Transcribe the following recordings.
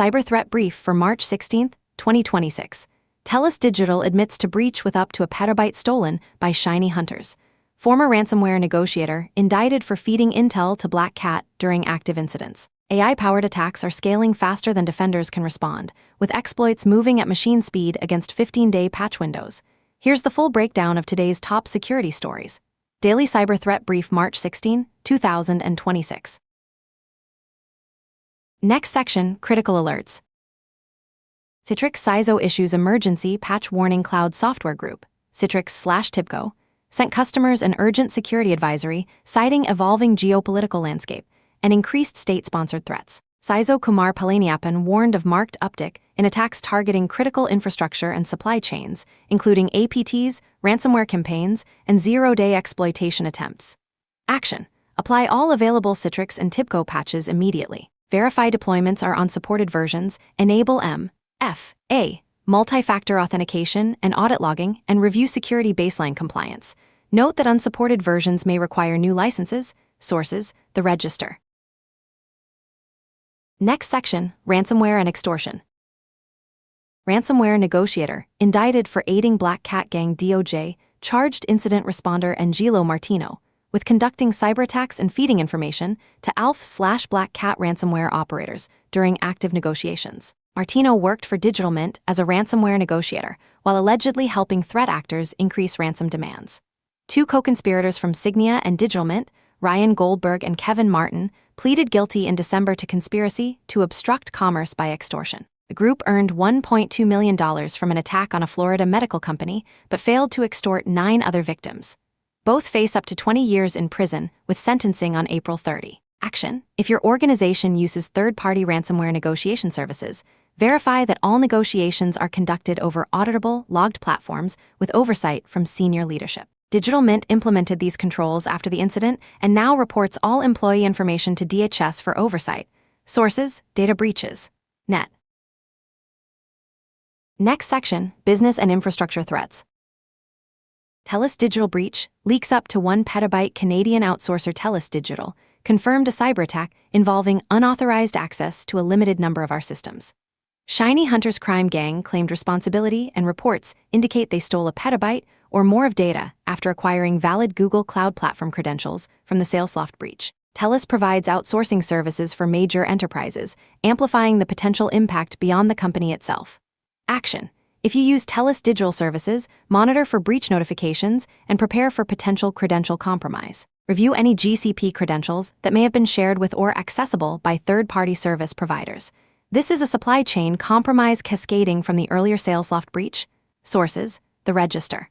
Cyber Threat Brief for March 16, 2026. TELUS Digital admits to breach with up to a petabyte stolen by shiny hunters. Former ransomware negotiator indicted for feeding intel to Black Cat during active incidents. AI-powered attacks are scaling faster than defenders can respond, with exploits moving at machine speed against 15-day patch windows. Here's the full breakdown of today's top security stories. Daily Cyber Threat Brief March 16, 2026. Next section, Critical Alerts. Citrix CISO issues emergency patch warning cloud software group, Citrix/TIBCO, sent customers an urgent security advisory citing evolving geopolitical landscape and increased state-sponsored threats. CISO Kumar Palaniappan warned of marked uptick in attacks targeting critical infrastructure and supply chains, including APTs, ransomware campaigns, and zero-day exploitation attempts. Action: apply all available Citrix and TIBCO patches immediately. Verify deployments are on supported versions, enable MFA, multi-factor authentication and audit logging, and review security baseline compliance. Note that unsupported versions may require new licenses. Sources: the register. Next section, Ransomware and Extortion. Ransomware negotiator, indicted for aiding Black Cat Gang. DOJ, charged incident responder Angelo Martino with conducting cyberattacks and feeding information to ALF/Black Cat ransomware operators during active negotiations. Martino worked for Digital Mint as a ransomware negotiator, while allegedly helping threat actors increase ransom demands. Two co-conspirators from Signia and Digital Mint, Ryan Goldberg and Kevin Martin, pleaded guilty in December to conspiracy to obstruct commerce by extortion. The group earned $1.2 million from an attack on a Florida medical company, but failed to extort 9 other victims. Both face up to 20 years in prison, with sentencing on April 30. Action: if your organization uses third-party ransomware negotiation services, verify that all negotiations are conducted over auditable, logged platforms with oversight from senior leadership. Digital Mint implemented these controls after the incident and now reports all employee information to DHS for oversight. Sources: data breaches. Net. Next section, Business and Infrastructure Threats. TELUS Digital breach, leaks up to 1 petabyte. Canadian outsourcer TELUS Digital confirmed a cyberattack involving unauthorized access to a limited number of our systems. Shiny Hunters crime gang claimed responsibility, and reports indicate they stole a petabyte or more of data after acquiring valid Google Cloud Platform credentials from the Salesloft breach. TELUS provides outsourcing services for major enterprises, amplifying the potential impact beyond the company itself. Action: if you use TELUS Digital services, monitor for breach notifications and prepare for potential credential compromise. Review any GCP credentials that may have been shared with or accessible by third-party service providers. This is a supply chain compromise cascading from the earlier Salesloft breach. Sources: the register.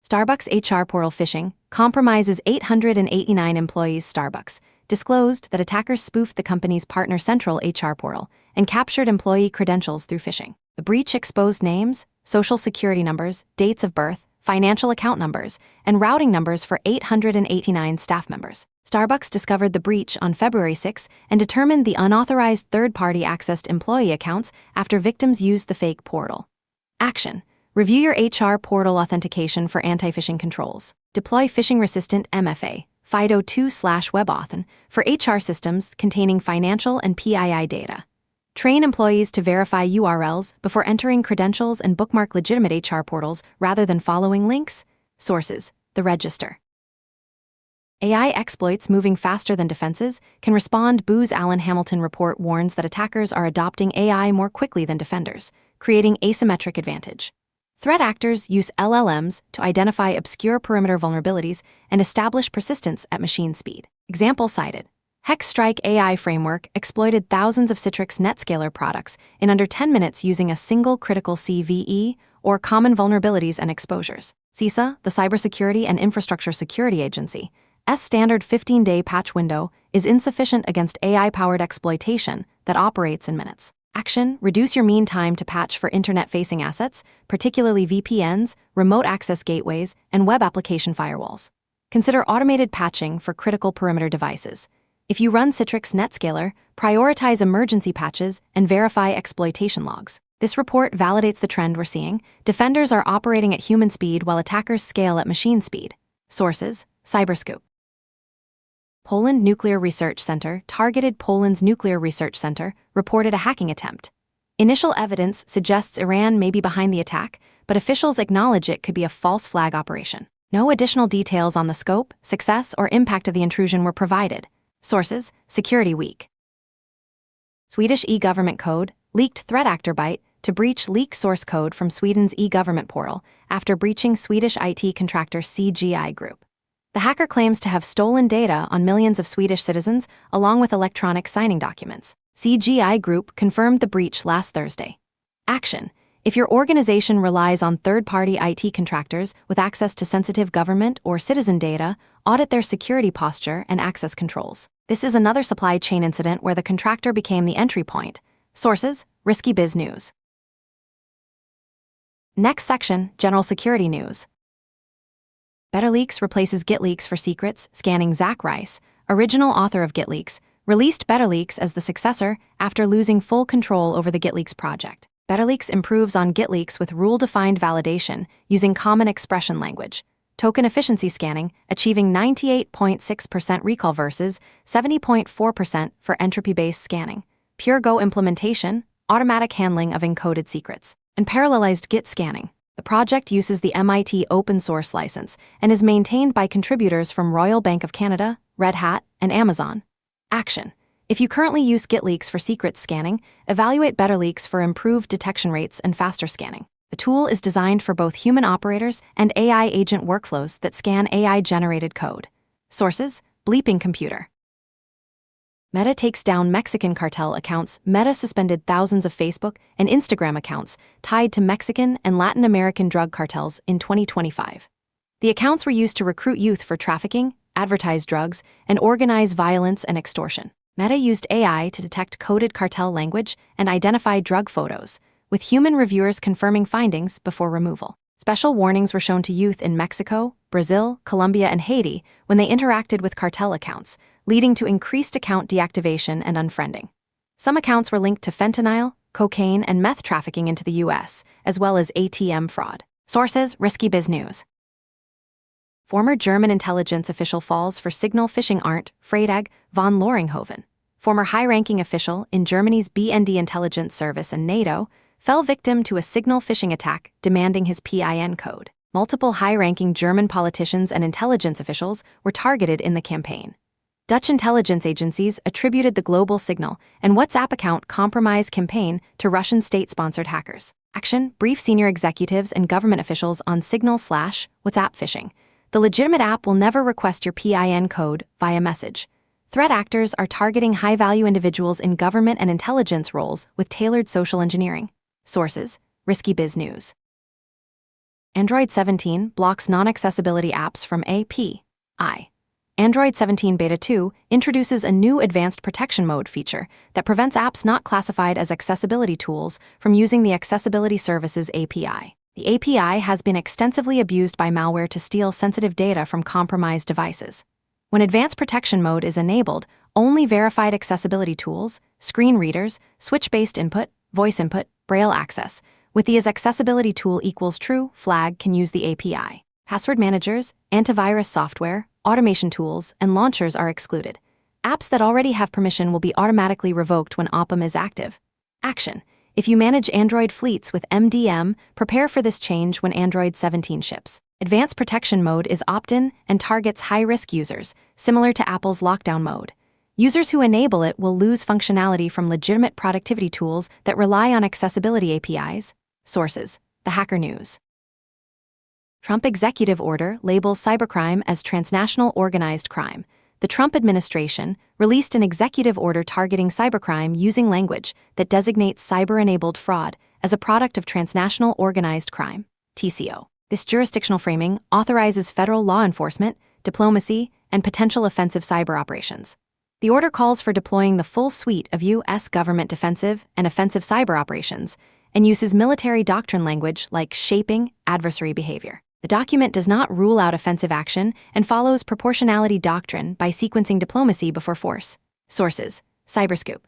Starbucks HR portal phishing compromises 889 employees. Starbucks disclosed that attackers spoofed the company's Partner Central HR portal and captured employee credentials through phishing. The breach exposed names, social security numbers, dates of birth, financial account numbers, and routing numbers for 889 staff members. Starbucks discovered the breach on February 6 and determined the unauthorized third-party accessed employee accounts after victims used the fake portal. Action: review your HR portal authentication for anti-phishing controls. Deploy phishing-resistant MFA, FIDO2/WebAuthn, for HR systems containing financial and PII data. Train employees to verify URLs before entering credentials and bookmark legitimate HR portals rather than following links. Sources: the register. AI exploits moving faster than defenses can respond. Booz Allen Hamilton report warns that attackers are adopting AI more quickly than defenders, creating asymmetric advantage. Threat actors use LLMs to identify obscure perimeter vulnerabilities and establish persistence at machine speed. Example cited. Hexstrike AI framework exploited thousands of Citrix NetScaler products in under 10 minutes using a single critical CVE, or common vulnerabilities and exposures. CISA, the Cybersecurity and Infrastructure Security Agency, standard 15-day patch window is insufficient against AI-powered exploitation that operates in minutes. Action: reduce your mean time to patch for internet-facing assets, particularly VPNs, remote access gateways, and web application firewalls. Consider automated patching for critical perimeter devices. If you run Citrix NetScaler, prioritize emergency patches and verify exploitation logs. This report validates the trend we're seeing. Defenders are operating at human speed while attackers scale at machine speed. Sources: Cyberscoop. Poland Nuclear Research Center targeted Poland's Nuclear Research Center, reported a hacking attempt. Initial evidence suggests Iran may be behind the attack, but officials acknowledge it could be a false flag operation. No additional details on the scope, success, or impact of the intrusion were provided. Sources: Security Week. Swedish e-government code, leaked threat actor byte to breach leaked source code from Sweden's e-government portal after breaching Swedish IT contractor CGI Group. The hacker claims to have stolen data on millions of Swedish citizens along with electronic signing documents. CGI Group confirmed the breach last Thursday. Action: if your organization relies on third-party IT contractors with access to sensitive government or citizen data, audit their security posture and access controls. This is another supply chain incident where the contractor became the entry point. Sources: Risky Biz News. Next section, General Security News. BetterLeaks replaces GitLeaks for secrets, scanning Zach Rice, original author of GitLeaks, released BetterLeaks as the successor after losing full control over the GitLeaks project. BetterLeaks improves on GitLeaks with rule-defined validation using common expression language, token efficiency scanning, achieving 98.6% recall versus 70.4% for entropy-based scanning, pure Go implementation, automatic handling of encoded secrets, and parallelized Git scanning. The project uses the MIT open source license and is maintained by contributors from Royal Bank of Canada, Red Hat, and Amazon. Action: if you currently use GitLeaks for secrets scanning, evaluate BetterLeaks for improved detection rates and faster scanning. The tool is designed for both human operators and AI agent workflows that scan AI-generated code. Sources: Bleeping Computer. Meta takes down Mexican cartel accounts. Meta suspended thousands of Facebook and Instagram accounts tied to Mexican and Latin American drug cartels in 2025. The accounts were used to recruit youth for trafficking, advertise drugs, and organize violence and extortion. Meta used AI to detect coded cartel language and identify drug photos, with human reviewers confirming findings before removal. Special warnings were shown to youth in Mexico, Brazil, Colombia, and Haiti when they interacted with cartel accounts, leading to increased account deactivation and unfriending. Some accounts were linked to fentanyl, cocaine, and meth trafficking into the U.S., as well as ATM fraud. Sources: Risky Biz News. Former German intelligence official falls for signal phishing. Arndt Freitag von Loringhoven, former high-ranking official in Germany's BND intelligence service and NATO, fell victim to a signal phishing attack demanding his PIN code. Multiple high-ranking German politicians and intelligence officials were targeted in the campaign. Dutch intelligence agencies attributed the Global Signal and WhatsApp account compromise campaign to Russian state-sponsored hackers. Action: brief senior executives and government officials on Signal/WhatsApp phishing. The legitimate app will never request your PIN code via message. Threat actors are targeting high-value individuals in government and intelligence roles with tailored social engineering. Sources: Risky Biz News. Android 17 blocks non-accessibility apps from API. Android 17 Beta 2 introduces a new advanced protection mode feature that prevents apps not classified as accessibility tools from using the Accessibility Services API. The API has been extensively abused by malware to steal sensitive data from compromised devices. When advanced protection mode is enabled, only verified accessibility tools, screen readers, switch-based input, voice input, braille access, with the accessibility tool equals true flag can use the API. Password managers, antivirus software, automation tools, and launchers are excluded. Apps that already have permission will be automatically revoked when OPM is active. Action: if you manage Android fleets with MDM, prepare for this change when Android 17 ships. Advanced protection mode is opt-in and targets high-risk users, similar to Apple's lockdown mode. Users who enable it will lose functionality from legitimate productivity tools that rely on accessibility APIs. Sources: The Hacker News. Trump executive order labels cybercrime as transnational organized crime. The Trump administration released an executive order targeting cybercrime using language that designates cyber-enabled fraud as a product of transnational organized crime, TCO. This jurisdictional framing authorizes federal law enforcement, diplomacy, and potential offensive cyber operations. The order calls for deploying the full suite of U.S. government defensive and offensive cyber operations and uses military doctrine language like shaping adversary behavior. The document does not rule out offensive action and follows proportionality doctrine by sequencing diplomacy before force. Sources: Cyberscoop.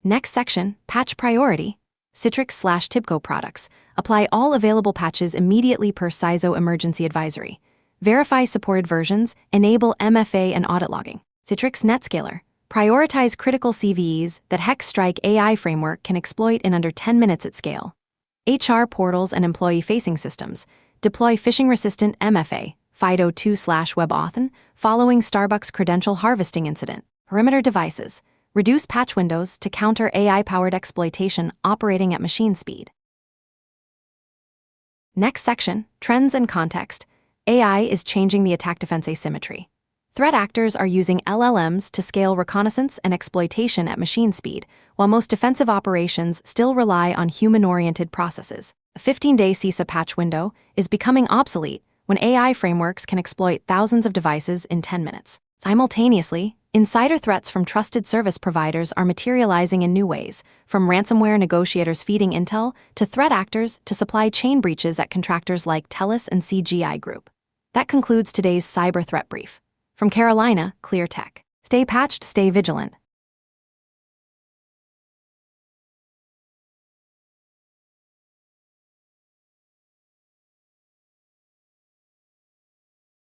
Next section, Patch Priority. Citrix/Tibco products. Apply all available patches immediately per CISO emergency advisory. verify supported versions, enable MFA and audit logging. Citrix NetScaler. Prioritize critical CVEs that HexStrike AI framework can exploit in under 10 minutes at scale. HR portals and employee-facing systems. Deploy phishing-resistant MFA, FIDO2/WebAuthn, following Starbucks credential harvesting incident. Perimeter devices. Reduce patch windows to counter AI-powered exploitation operating at machine speed. Next section, Trends and Context. AI is changing the attack defense asymmetry. Threat actors are using LLMs to scale reconnaissance and exploitation at machine speed, while most defensive operations still rely on human-oriented processes. A 15-day CISA patch window is becoming obsolete when AI frameworks can exploit thousands of devices in 10 minutes. Simultaneously, insider threats from trusted service providers are materializing in new ways, from ransomware negotiators feeding intel to threat actors to supply chain breaches at contractors like TELUS and CGI Group. That concludes today's cyber threat brief. From Carolina, Clear Tech. Stay patched, stay vigilant.